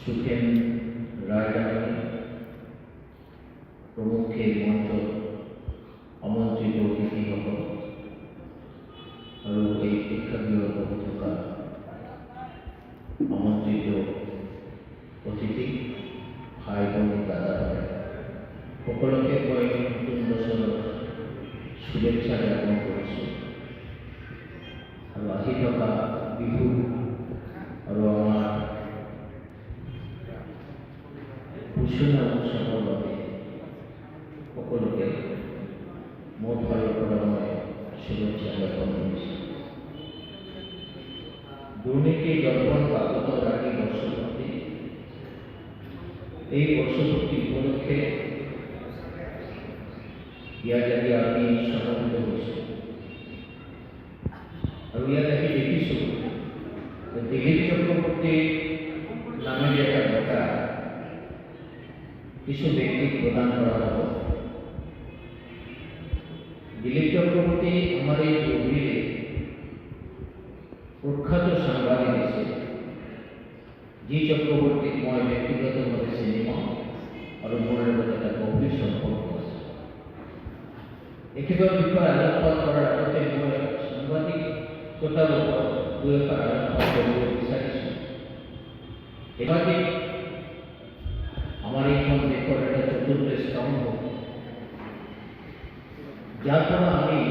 সুখেন ৰায়দানি প্ৰমুখে মঞ্চ আমন্ত্ৰিত অতিথিসকল আৰু এই শিক্ষাগৃহত বহি থকা আমন্ত্ৰিত অতিথি ভাই ভনী দাদা ভাই সকলোকে মই নতুন বছৰৰ শুভেচ্ছা জ্ঞাপন কৰিছোঁ আৰু আহি থকা বিহু আৰু আমাৰ ঘোষণা উৎসৱৰ বাবে সকলোকে মোৰ ফালৰ পৰা মই শুভেচ্ছা জ্ঞাপন কৰিছোঁ। দুৰ্নীতি দৰ্পণ কাকত ৰাখি বৰ্ষপতি এই বৰ্ষপতি উপলক্ষে ইয়াত আজি আমি সমবেত হৈছোঁ আৰু ইয়াত আমি দেখিছোঁ যে দিলীপ চক্ৰৱৰ্তী নামেৰে এটা বঁটা কিছু ব্যক্তিক প্ৰদান কৰা হ'ব। দিলীপ চক্ৰৱৰ্তী আমাৰ এই ধুবুৰীৰে প্ৰখ্যাত সাংবাদিক আছে যি চক্ৰৱৰ্তীক মই ব্যক্তিগতভাৱে চিনি পাওঁ আৰু মোৰ লগত এটা গভীৰ সম্পৰ্ক আছে। একেবাৰে বিষয়ে আলোকপাত কৰাৰ আগতে মই সাংবাদিকতাৰ ওপৰত দুই এষাৰ আলোকপাত কৰিব বিচাৰিছোঁ। এবাৰ আমাৰ এইখন দেশৰ এটা চতুৰ্থ স্তম্ভ, যাৰ পৰা আমি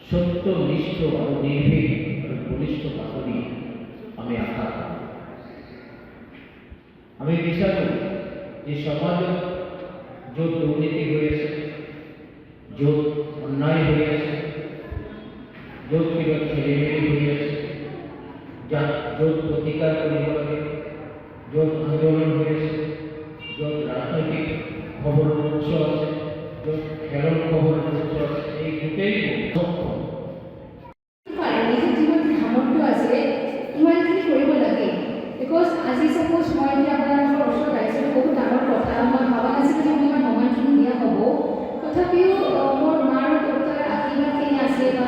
সত্যনিষ্ঠ আৰু নিৰ্ভীক আৰু বলিষ্ঠ বাতৰি আমি আশা কৰোঁ। আমি বিচাৰোঁ যে সমাজত য'ত দুৰ্নীতি হৈ আছে, য'ত অন্যায় হৈ আছে, য'ত কিবা খেলিমেলি হৈ আছে, য'ত প্ৰতিকাৰ কৰিব লাগে, য'ত আন্দোলন হৈ আছে, য'ত ৰাজনৈতিক খবৰৰ উৎস আছে, য'ত খেলৰ খবৰৰ উৎস আছে, এই গোটেই Because as is suppose মই এতিয়া আপোনালোকৰ ওচৰত আহিছিলোঁ বহুত ডাঙৰ কথা, মই ভাবা নাছিলোঁ যে মই সময়খিনি দিয়া হ'ব। তথাপিও মোৰ মাৰ দেউতাৰ আশীৰ্বাদখিনি আছে বা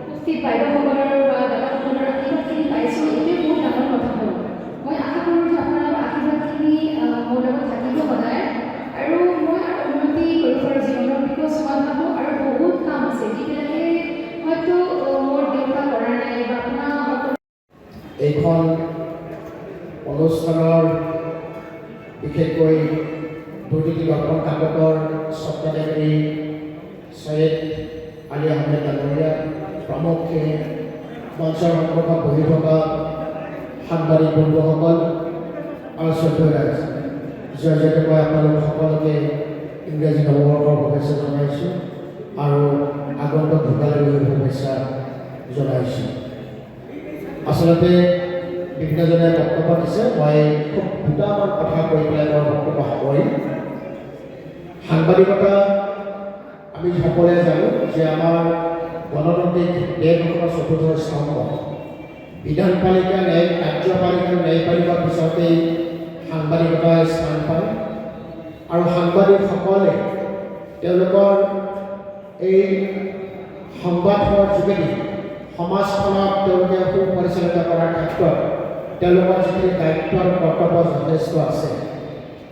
উপস্থিত বাইদেউসকলৰ বা দাদাসকলৰ আশীৰ্বাদখিনি পাইছোঁ, এইটোৱে বহুত ডাঙৰ কথা হ'ল। মই আশা কৰোঁ যে আপোনালোকৰ আশীৰ্বাদখিনি মোৰ লগত থাকিব সদায় আৰু মই আৰু উন্নতি কৰিব পাৰোঁ জীৱনত। বিকজ মই ভাবোঁ আৰু বহুত কাম আছে যিবিলাকে হয়তো মোৰ দেউতা কৰা নাই বা আপোনাৰ এইখন অনুষ্ঠানৰ বিশেষকৈ দুৰ্নীতি দৰ্পণ কাকতৰ স্বত্বাধিকাৰী সৈয়দ আলী আহমেদ ডাঙৰীয়া প্ৰমুখ্যে মঞ্চৰ সন্মুখত বহি থকা সাংবাদিক বন্ধুসকল আৰু শ্ৰদ্ধেয় ৰাইজ, জয়তে মই আপোনালোক সকলোকে ইংৰাজী নৱবৰ্ষৰ শুভেচ্ছা জনাইছোঁ আৰু আগন্তুক ভোগালী বিহুৰ শুভেচ্ছা জনাইছোঁ। আচলতে বিভিন্নজনে বক্তব্য দিছে, মই খুব দুটামান কথা কৈ পেলাই মই বক্তব্য সামৰিম। সাংবাদিকতা আমি সকলোৱে জানো যে আমাৰ গণতান্ত্ৰিক দেশখনৰ চতুৰ্থ স্তম্ভ। বিধানপালিকা, কাৰ্যপালিকা, ন্যায়পালিকাৰ পিছতেই সাংবাদিকতাই স্থান পায় আৰু সাংবাদিকসকলে তেওঁলোকৰ এই সংবাদৰ যোগেদি সমাজখনক তেওঁলোকে সুপৰিচালিত কৰাৰ ক্ষেত্ৰত তেওঁলোকৰ যিখিনি দায়িত্ব আৰু কৰ্তব্য যথেষ্ট আছে।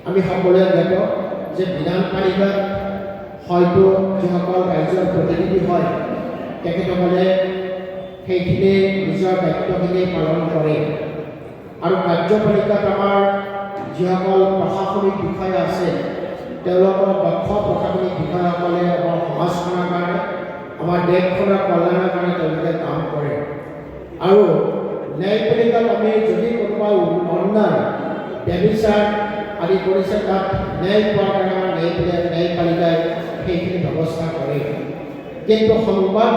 আমি সকলোৱে জ্ঞাত যে বিধানপালিকাত হয়তো যিসকল ৰাজ্যৰ প্ৰতিনিধি হয় তেখেতসকলে সেইখিনি নিজৰ দায়িত্বখিনি পালন কৰে আৰু কাৰ্যপালিকাত আমাৰ যিসকল প্ৰশাসনিক বিষয়া আছে তেওঁলোকৰ দক্ষ প্ৰশাসনিক বিষয়াসকলে আমাৰ সমাজখনৰ কাৰণে, আমাৰ দেশখনৰ কল্যাণৰ কাৰণে তেওঁলোকে কাম কৰে। আৰু ন্যায়পালিকাত আমি যদি কোনোবা অন্যায় ব্যভিচাৰ আদি কৰিছে তাত ন্যায় পোৱাৰ কাৰণে আমাৰ ন্যায়পালিকাই সেইখিনি ব্যৱস্থা কৰে। কিন্তু সংবাদ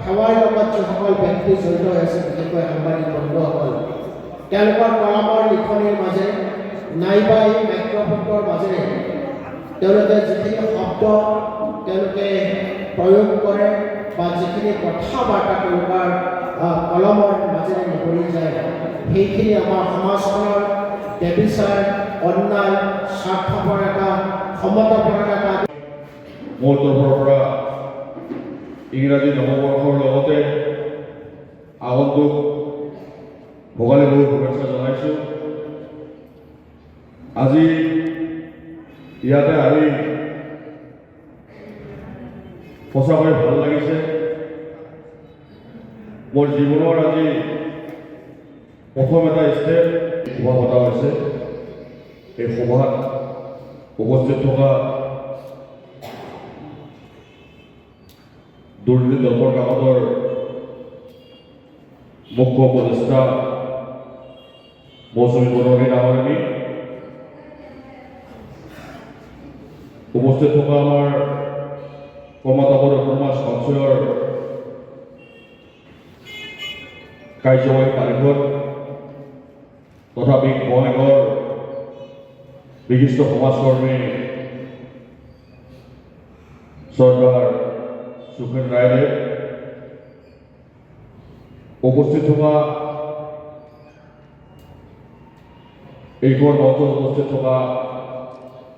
সেৱাৰ লগত যিসকল ব্যক্তি জড়িত হৈ আছে, বিশেষকৈ সাংবাদিক বন্ধুসকল, তেওঁলোকৰ কলমৰ লিখনিৰ মাজেৰে নাইবা এই মাইক্ৰফোনৰ মাজেৰে তেওঁলোকে যিখিনি শব্দ তেওঁলোকে প্ৰয়োগ কৰে বা যিখিনি কথা বাৰ্তা তেওঁলোকৰ কলমৰ মাজেৰে নিবৰি যায়, সেইখিনি আমাৰ সমাজখনৰ ব্যভিচাৰ, অন্যায়, স্বাৰ্থপৰতা, ক্ষমতাপৰতা মোৰ তৰফৰ পৰা ইংৰাজী নৱবৰ্ষৰ লগতে আগন্তুক ভোগালী বিহুৰ শুভেচ্ছা জনাইছোঁ। আজি ইয়াতে আহি সঁচাকৈ ভাল লাগিছে। মোৰ জীৱনৰ আজি প্ৰথম এটা ষ্টেপ সভা পতা হৈছে। এই সভাত উপস্থিত থকা দুৰ্নীতি দৰ্পণ কাকতৰ মুখ্য উপদেষ্টা মৌচুমী বৰুৱানী ডাঙৰীয়ানী, উপস্থিত থকা আমাৰ কৰ্মাতাপৰ অট'নমাছ কাউন্সিলৰ কাৰ্যবাহী পাৰিষদ তথা বঙাইগাঁৱৰ বিশিষ্ট সমাজকৰ্মী চৰ্দাৰ সুখেন ৰায়দেৱ, উপস্থিত থকা এইখন মঞ্চত উপস্থিত থকা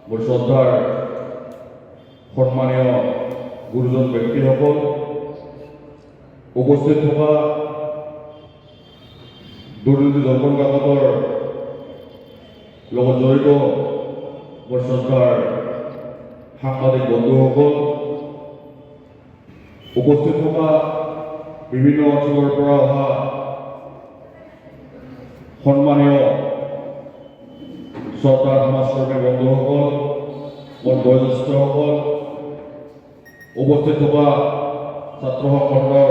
মোৰ শ্ৰদ্ধাৰ সন্মানীয় গুৰুজন ব্যক্তিসকল, উপস্থিত থকা দুৰ্নীতি দৰ্পণ কাকতৰ লগত জড়িত মোৰ শ্ৰদ্ধাৰ সাংবাদিক বন্ধুসকল, উপস্থিত থকা বিভিন্ন অঞ্চলৰ পৰা অহা সন্মানীয় শ্ৰদ্ধাৰ সমাজকৰ্মী বন্ধুসকল, মোৰ বয়োজ্যেষ্ঠসকল, উপস্থিত থকা ছাত্ৰ সংগঠনৰ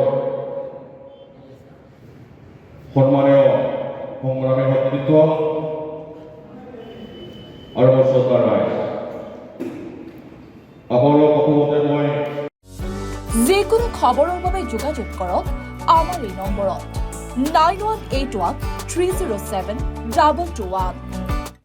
সন্মানীয় সংগ্ৰামী সতীৰ্থ আৰু মোৰ শ্ৰদ্ধাৰ ৰাইজ, আপোনালোক প্ৰথমতে মই যিকোনো খবৰৰ বাবে যোগাযোগ কৰক আমাৰ এই নম্বৰত 9181 307 221।